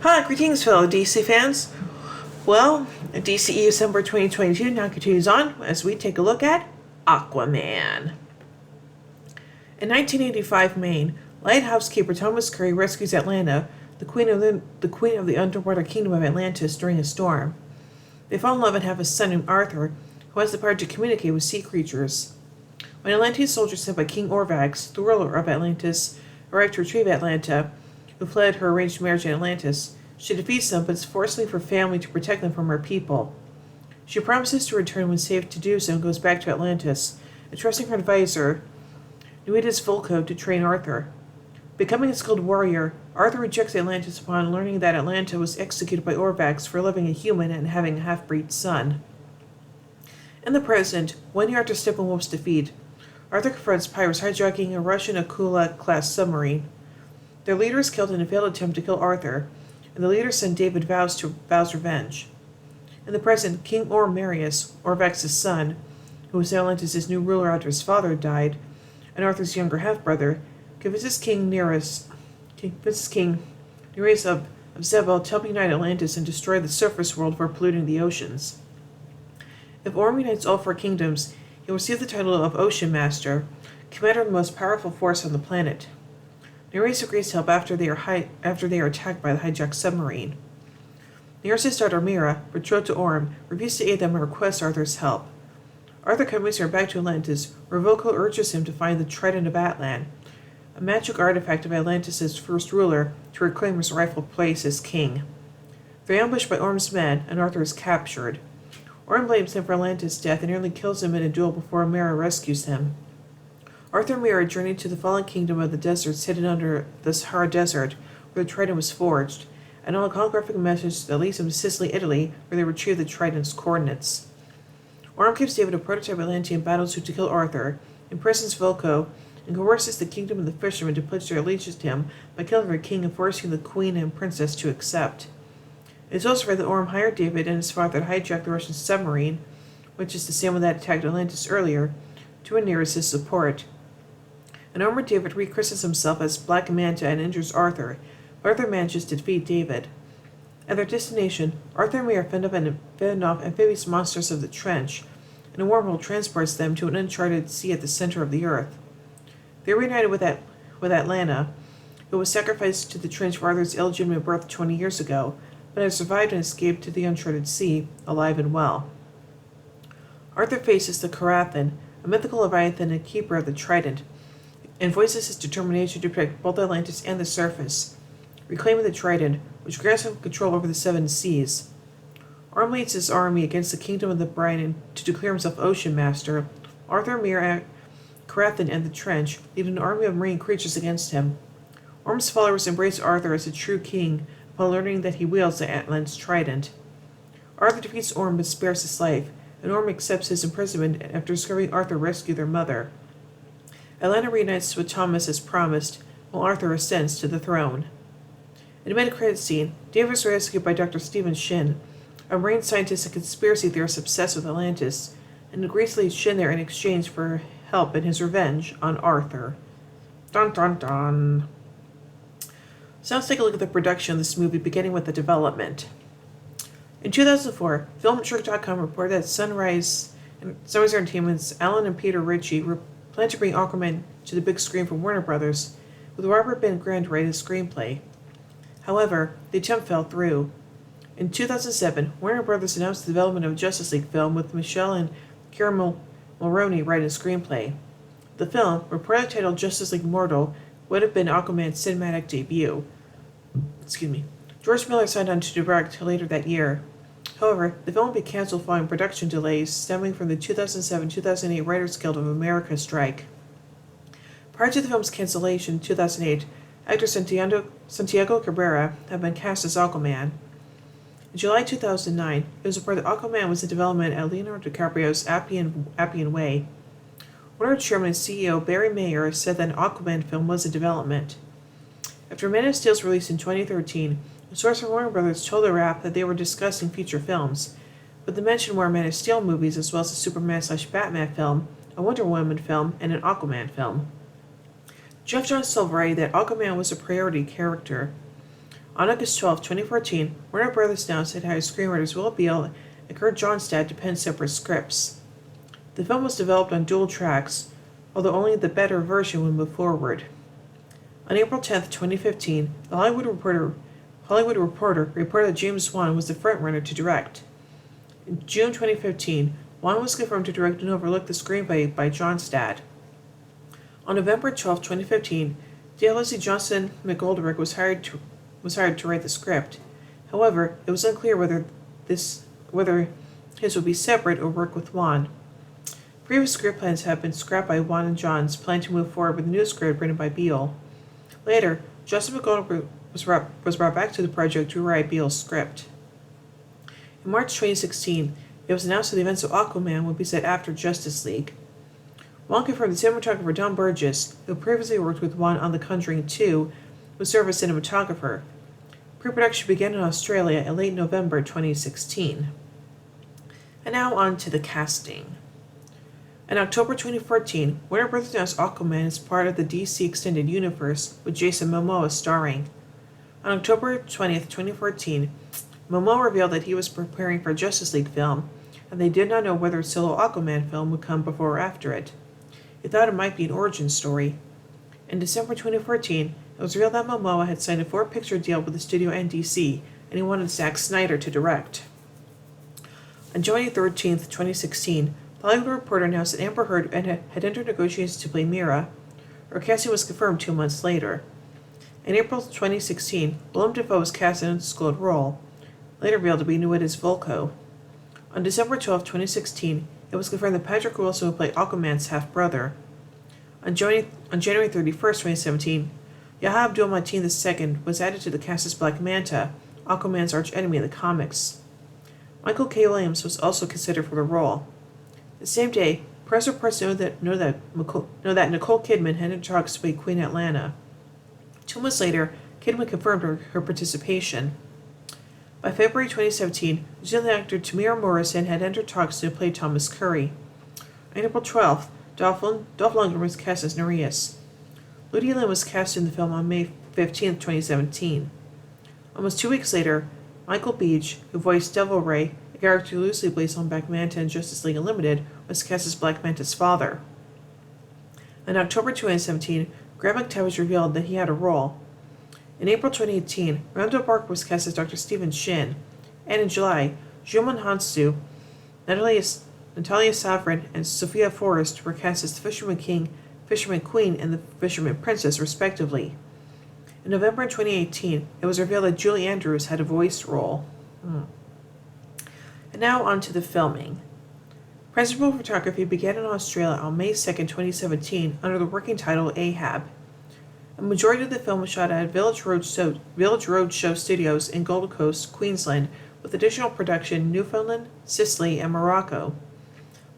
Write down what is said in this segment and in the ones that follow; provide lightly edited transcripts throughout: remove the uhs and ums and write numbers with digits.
Hi, greetings, fellow DC fans. Well, DCEU December 2022 now continues on as we take a look at Aquaman. In 1985 Maine, lighthouse keeper Thomas Curry rescues Atlanta, the queen of the underwater kingdom of Atlantis, during a storm. They fall in love and have a son named Arthur, who has the power to communicate with sea creatures. When Atlantean soldiers sent by King Orvax, the ruler of Atlantis, arrive to retrieve Atlanta, who fled her arranged marriage in Atlantis, she defeats them but is forced to leave her family to protect them from her people. She promises to return when safe to do so and goes back to Atlantis, entrusting her advisor, Nuidas Volko, to train Arthur. Becoming a skilled warrior, Arthur rejects Atlantis upon learning that Atlanta was executed by Orvax for loving a human and having a half-breed son. In the present, 1 year after Steppenwolf's defeat, Arthur confronts pirates hijacking a Russian Akula-class submarine. Their leader is killed in a failed attempt to kill Arthur, and the leader's son David vows revenge. In the present, King Marius, Orvax's son, who was Atlantis' new ruler after his father died, and Arthur's younger half-brother, convinces King Nereus of Zebel to help unite Atlantis and destroy the surface world for polluting the oceans. If Orm unites all 4 kingdoms, he will receive the title of Ocean Master, commander of the most powerful force on the planet. Nereus agrees to help after they are attacked by the hijacked submarine. Nereus' daughter Mira, betrothed to Orm, refuses to aid them and requests Arthur's help. Arthur convinces her back to Atlantis, where Volko urges him to find the Trident of Atlan, a magic artifact of Atlantis' first ruler, to reclaim his rightful place as king. They're ambushed by Orm's men, and Arthur is captured. Orm blames him for Atlantis' death and nearly kills him in a duel before Mira rescues him. Arthur and Mira journey to the fallen kingdom of the deserts hidden under the Sahara Desert, where the Trident was forged, and on a holographic message that leads them to Sicily, Italy, where they retrieve the Trident's coordinates. Orm gives David a prototype Atlantean battlesuit to kill Arthur, imprisons Volko, and coerces the kingdom of the fishermen to pledge their allegiance to him by killing their king and forcing the queen and princess to accept. It is also read that Orm hired David and his father to hijack the Russian submarine, which is the same one that attacked Atlantis earlier, to win Nereus' support. And Orm and David rechristens himself as Black Manta and injures Arthur, but Arthur manages to defeat David. At their destination, Arthur and Mira fend off amphibious monsters of the trench, and a wormhole transports them to an uncharted sea at the center of the earth. They are reunited with Atlanta, who was sacrificed to the trench for Arthur's illegitimate birth 20 years ago, but has survived and escaped to the uncharted sea, alive and well. Arthur faces the Carathan, a mythical leviathan and keeper of the Trident, and voices his determination to protect both Atlantis and the surface, reclaiming the Trident, which grants him control over the 7 seas. Orm leads his army against the kingdom of the brine and to declare himself Ocean Master. Arthur, Mira, Carathan, and the Trench lead an army of marine creatures against him. Orm's followers embrace Arthur as a true king upon learning that he wields the Atlan's Trident. Arthur defeats Orm but spares his life, and Orm accepts his imprisonment after discovering Arthur rescued their mother. Atlanta reunites with Thomas as promised, while Arthur ascends to the throne. In a mid-credits scene, David is rescued by Dr. Stephen Shin, a marine scientist and conspiracy theorist obsessed with Atlantis, and agrees to lead Shin there in exchange for help in his revenge on Arthur. Dun dun dun. So let's take a look at the production of this movie, beginning with the development. In 2004, FilmTrick.com reported that Sunrise Entertainment's Alan and Peter Ritchie plan to bring Aquaman to the big screen for Warner Brothers, with Robert Ben Grant writing the screenplay. However, the attempt fell through. In 2007, Warner Brothers announced the development of a Justice League film with Michelle and Kieran Mulroney writing a screenplay. The film, reportedly titled Justice League Mortal, would have been Aquaman's cinematic debut. George Miller signed on to direct later that year. However, the film would be canceled following production delays stemming from the 2007-2008 Writers Guild of America strike. Prior to the film's cancellation in 2008, actor Santiago Cabrera had been cast as Aquaman. In July 2009, it was reported that Aquaman was in development at Leonardo DiCaprio's Appian Way. Warner Chairman and CEO Barry Mayer said that an Aquaman film was in development. After Man of Steel's release in 2013, a source from Warner Brothers told the Wrap that they were discussing future films, but they mentioned more Man of Steel movies as well as a Superman/Batman film, a Wonder Woman film, and an Aquaman film. Jeff Johns told Variety that Aquaman was a priority character. On August 12, 2014, Warner Brothers announced it hired screenwriters Will Beall and Kurt Johnstad to pen separate scripts. The film was developed on dual tracks, although only the better version would move forward. On April 10, 2015, The Hollywood Reporter reported that James Wan was the frontrunner to direct. In June 2015, Wan was confirmed to direct and overlook the screenplay by Johnstad. On November 12, 2015, Leslie Johnson McGoldrick was hired to write the script. However, it was unclear whether his would be separate or work with Wan. Previous script plans have been scrapped by Wan and Johns, planning to move forward with a new script written by Beall. Later, Johnson McGoldrick was brought back to the project to rewrite Beall's script. In March 2016, it was announced that the events of Aquaman would be set after Justice League. Wan confirmed that cinematographer Don Burgess, who previously worked with Wan on The Conjuring 2, would serve as cinematographer. Pre-production began in Australia in late November 2016. And now on to the casting. In October 2014, Warner Bros. Announced Aquaman as part of the DC Extended Universe, with Jason Momoa starring. On October 20, 2014, Momoa revealed that he was preparing for a Justice League film, and they did not know whether a solo Aquaman film would come before or after it. They thought it might be an origin story. In December 2014, it was revealed that Momoa had signed a 4-picture deal with the studio and DC, and he wanted Zack Snyder to direct. On January 13, 2016, The Hollywood Reporter announced that Amber Heard had entered negotiations to play Mira. Her casting was confirmed 2 months later. In April 2016, Willem Dafoe was cast in an undisclosed role, later revealed to be new as Volko. On December 12, 2016, it was confirmed that Patrick Wilson would play Aquaman's half-brother. On January 31, 2017, Yahya Abdul-Mateen II was added to the cast as Black Manta, Aquaman's archenemy in the comics. Michael K. Williams was also considered for the role. The same day, press reports know that Nicole Kidman had entered talks to play Queen Atlanta. 2 months later, Kidman confirmed her participation. By February 2017, New Zealand actor Tamira Morrison had entered talks to play Thomas Curry. On April 12th, Dolph Lundgren was cast as Nereus. Ludi Lin was cast in the film on May 15, 2017. Almost 2 weeks later, Michael Beach, who voiced Devil Ray, a character loosely based on Black Manta in Justice League Unlimited, was cast as Black Manta's father. In October 2017, Graham McTavish revealed that he had a role. In April 2018, Randall Park was cast as Dr. Stephen Shin, and in July, Jumon Hansu, Natalia Safran, and Sophia Forrest were cast as the Fisherman King, Fisherman Queen, and the Fisherman Princess, respectively. In November 2018, it was revealed that Julie Andrews had a voice role. And now on to the filming. Principal photography began in Australia on May 2, 2017, under the working title Ahab. A majority of the film was shot at Village Roadshow Studios in Gold Coast, Queensland, with additional production in Newfoundland, Sicily, and Morocco.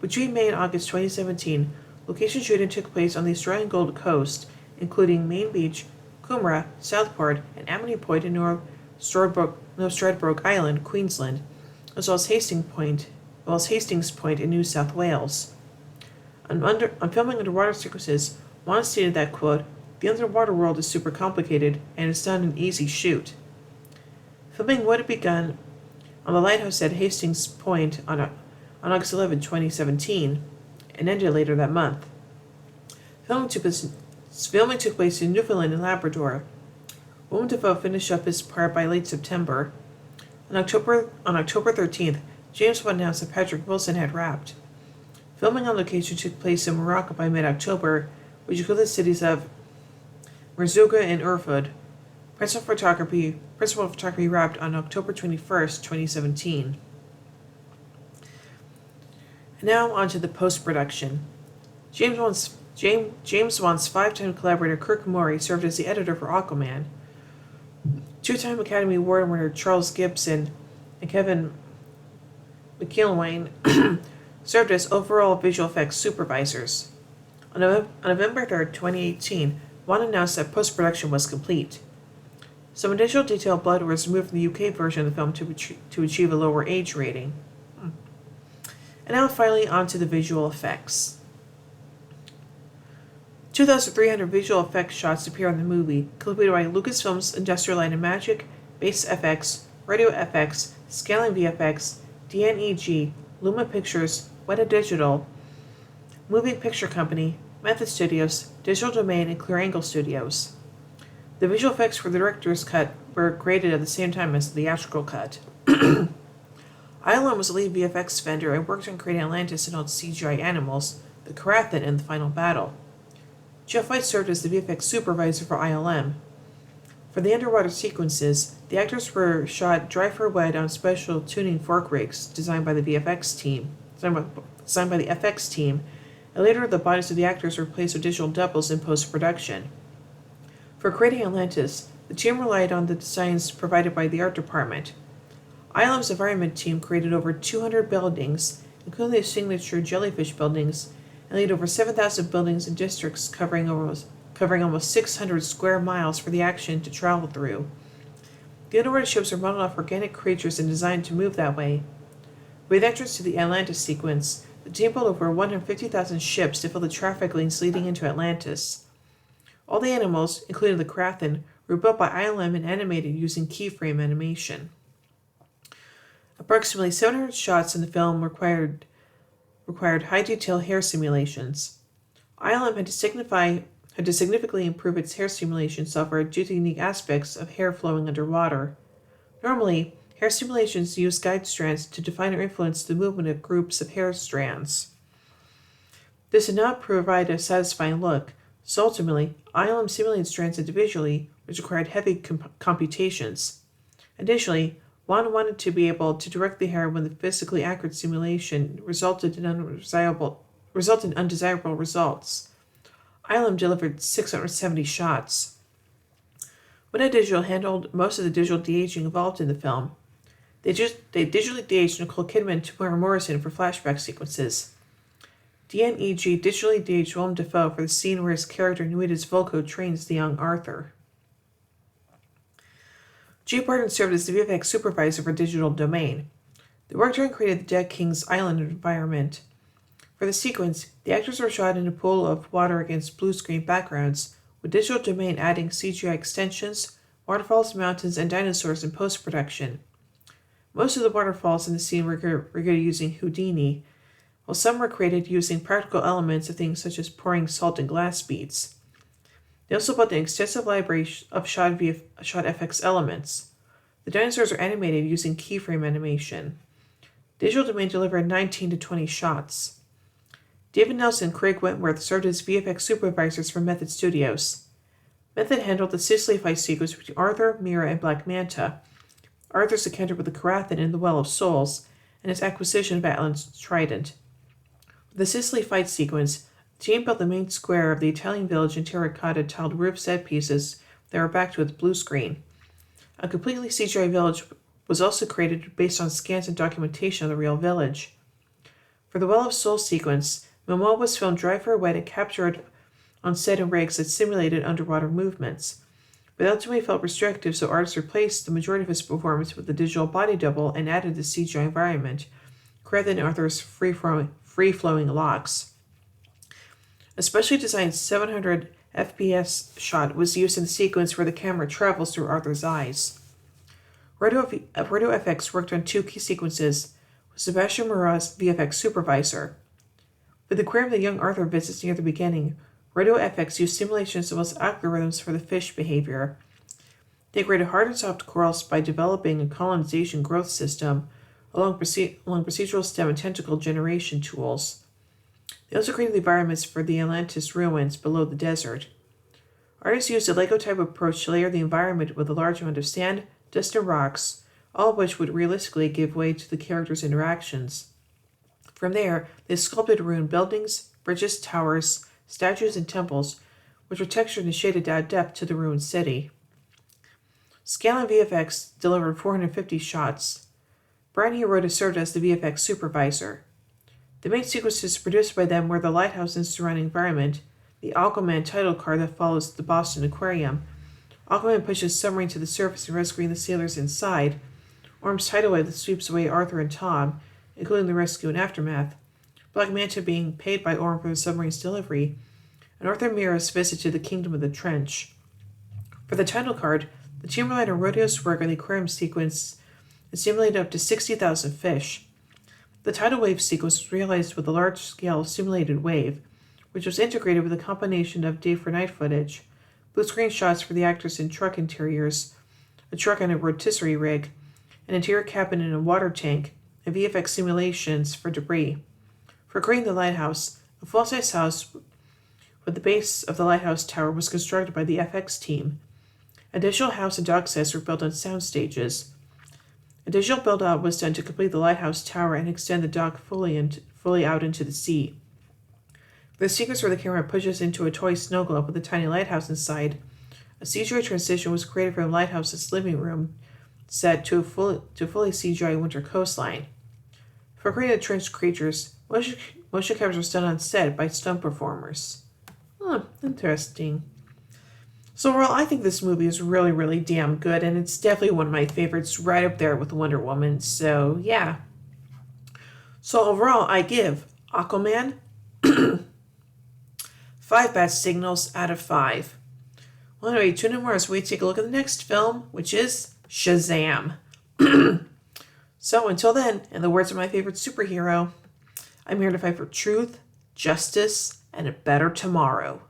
Between May and August 2017, location shooting took place on the Australian Gold Coast, including Main Beach, Coomera, Southport, and Amity Point in North Stradbroke Island, Queensland, as well as Hastings Point in New South Wales. On filming underwater sequences, Wan stated that, quote, "The underwater world is super complicated, and it's not an easy shoot." Filming would have begun on the lighthouse at Hastings Point on August 11, 2017, and ended later that month. Filming took place in Newfoundland and Labrador. Willem Dafoe finished up his part by late September. On October 13th, James Wan announced that Patrick Wilson had wrapped. Filming on location took place in Morocco by mid-October, which included the cities of Merzouga and Erfoud. Principal photography wrapped on October 21st, 2017. And now on to the post-production. James Wan's 5-time collaborator Kirk Morey served as the editor for Aquaman. 2-time Academy Award winner Charles Gibson and Kevin McIlwain served as overall visual effects supervisors. On November 3rd, 2018, Wan announced that post-production was complete. Some additional detailed blood was removed from the UK version of the film to achieve a lower age rating. And now finally on to the visual effects. 2,300 visual effects shots appear in the movie, completed by Lucasfilm's Industrial Light and Magic, Base FX, Radio FX, Scaling VFX, DNEG, Luma Pictures, Weta Digital, Moving Picture Company, Method Studios, Digital Domain, and Clear Angle Studios. The visual effects for the director's cut were created at the same time as the theatrical cut. ILM was a lead VFX vendor and worked on creating Atlantis and all CGI animals, the Karathan, in the final battle. Jeff White served as the VFX supervisor for ILM. For the underwater sequences, the actors were shot dry for wet on special tuning fork rigs designed by the FX team, and later the bodies of the actors were replaced with digital doubles in post-production. For creating Atlantis, the team relied on the designs provided by the art department. ILM's environment team created over 200 buildings, including the signature jellyfish buildings, and laid over 7,000 buildings and districts covering almost 600 square miles for the action to travel through. The underwater ships are modeled off organic creatures and designed to move that way. With entrance to the Atlantis sequence, the team built over 150,000 ships to fill the traffic lanes leading into Atlantis. All the animals, including the Karathan, were built by ILM and animated using keyframe animation. Approximately 700 shots in the film required high-detail hair simulations. ILM had to significantly improve its hair simulation software due to the unique aspects of hair flowing underwater. Normally, hair simulations use guide strands to define or influence the movement of groups of hair strands. This did not provide a satisfying look, so ultimately, ILM simulated strands individually, which required heavy computations. Additionally, one wanted to be able to direct the hair when the physically accurate simulation resulted in undesirable results. ILM delivered 670 shots. Weta Digital handled most of the digital de-aging involved in the film. They digitally de-aged Nicole Kidman and Tamara Morrison for flashback sequences. DNEG digitally de-aged Willem Dafoe for the scene where his character Nuita's Volko trains the young Arthur. Jay Barton served as the VFX supervisor for Digital Domain. They worked on creating the Dead King's Island environment. For the sequence, the actors were shot in a pool of water against blue screen backgrounds, with Digital Domain adding CGI extensions, waterfalls, mountains, and dinosaurs in post-production. Most of the waterfalls in the scene were created using Houdini, while some were created using practical elements of things such as pouring salt and glass beads. They also built an extensive library of shot FX elements. The dinosaurs are animated using keyframe animation. Digital Domain delivered 19 to 20 shots. David Nelson and Craig Wentworth served as VFX supervisors for Method Studios. Method handled the Sicily fight sequence between Arthur, Mira, and Black Manta, Arthur's encounter with the Karathan in the Well of Souls, and his acquisition of Atlan's Trident. For the Sicily fight sequence, the team built the main square of the Italian village in terracotta tiled roof set pieces that were backed with blue screen. A completely CGI village was also created based on scans and documentation of the real village. For the Well of Souls sequence, Momoa was filmed dry for wet and captured on set in rigs that simulated underwater movements. But ultimately felt restrictive, so artists replaced the majority of his performance with the digital body double and added the CGI environment, rather than Arthur's free-flowing locks. A specially designed 700 FPS shot was used in the sequence where the camera travels through Arthur's eyes. Radio FX worked on two key sequences with Sebastian Murat's VFX supervisor. For the aquarium the young Arthur visits near the beginning, Radio FX used simulations as well as algorithms for the fish behavior. They created hard and soft corals by developing a colonization growth system along procedural stem and tentacle generation tools. They also created the environments for the Atlantis ruins below the desert. Artists used a Lego-type approach to layer the environment with a large amount of sand, dust, and rocks, all of which would realistically give way to the characters' interactions. From there, they sculpted ruined buildings, bridges, towers, statues, and temples, which were textured and shaded at depth to the ruined city. Scaling VFX delivered 450 shots. Brian Hirota served as the VFX supervisor. The main sequences produced by them were the lighthouse and surrounding environment, the Aquaman title card that follows the Boston Aquarium, Aquaman pushes submarine to the surface and rescuing the sailors inside, Orm's tidal wave that sweeps away Arthur and Tom, including the rescue and aftermath, Black Manta being paid by Orm for the submarine's delivery, and Arthur Mira's visit to the Kingdom of the Trench. For the title card, The team relied on Rodio's work on the aquarium sequence and simulated up to 60,000 fish. The tidal wave sequence was realized with a large-scale simulated wave, which was integrated with a combination of day-for-night footage, blue screen shots for the actors in truck interiors, a truck on a rotisserie rig, an interior cabin in a water tank, and VFX simulations for debris. For Green the Lighthouse, a full-size house with the base of the lighthouse tower was constructed by the FX team. Additional house and dock sets were built on sound stages. Additional build-out was done to complete the lighthouse tower and extend the dock fully out into the sea. For the sequence where the camera pushes into a toy snow globe with a tiny lighthouse inside, a CGI transition was created from the lighthouse's living room set to a fully CGI winter coastline. For creating the trenched creatures, motion capture was done on set by stunt performers. Interesting. So overall, I think this movie is really, really damn good, and it's definitely one of my favorites, right up there with Wonder Woman. So, yeah. So overall, I give Aquaman 5 bat signals out of 5. Well, anyway, tune in more as we take a look at the next film, which is Shazam. So until then, in the words of my favorite superhero, I'm here to fight for truth, justice, and a better tomorrow.